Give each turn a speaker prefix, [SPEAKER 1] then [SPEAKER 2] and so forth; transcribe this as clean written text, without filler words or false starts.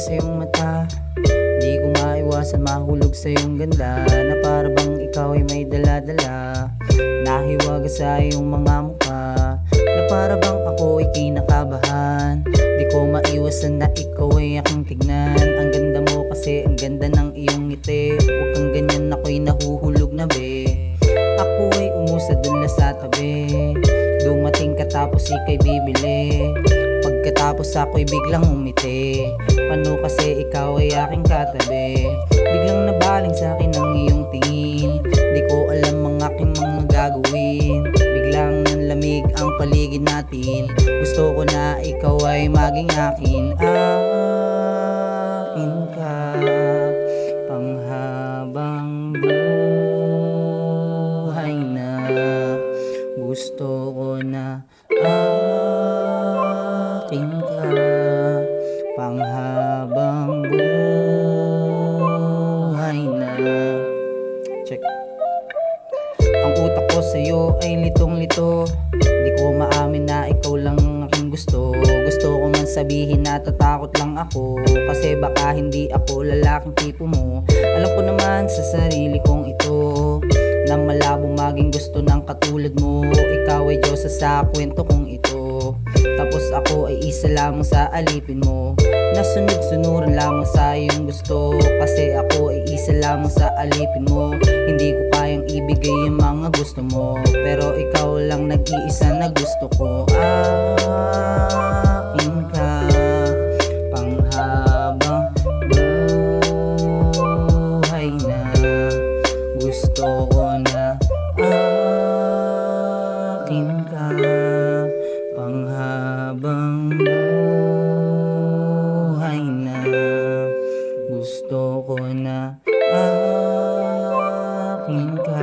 [SPEAKER 1] sa iyong mata, di ko maiwasan mahulog sa iyong ganda, na para bang ikaw ay may dala-dala, nahiwaga sa iyong mga mukha, na para bang ako ay kinakabahan. Di ko maiwasan na ikaw ay aking tignan. Ang ganda mo kasi, ang ganda ng iyong ngiti. Huwag kang ganyan, ako'y nahuhulog na be. Ako ay umusad dun na sa tabi, dumating ka tapos ika'y bibili. Pagkatapos ako'y biglang umiti, paano kasi ikaw ay aking katabi. Biglang nabaling sa akin ang iyong tingin, di ko alam ang aking mga gagawin. Biglang nanlamig ang paligid natin, gusto ko na ikaw ay maging akin. Akin ka panghabang buhay na, gusto ko na akin ka panghabang buhay na. Check. Ang utak ko sa'yo ay litong-lito, di ko maamin na ikaw lang ang aking gusto. Gusto ko man sabihin na tatakot lang ako, kasi baka hindi ako lalaking tipo mo. Alam ko naman sa sarili kong ito, na malabo maging gusto ng katulad mo. Ikaw ay Diyosa sa kwento kong ito, tapos ako ay isa lamang sa alipin mo, nasunod-sunuran lamang sa iyong gusto. Kasi ako ay isa lamang sa alipin mo, hindi ko kayang ibigay yung mga gusto mo, pero ikaw lang nag-iisa na gusto ko. Akin ka panghabang buhay na, gusto ko na akin ka panghabang buhay na, gusto ko na akin ka.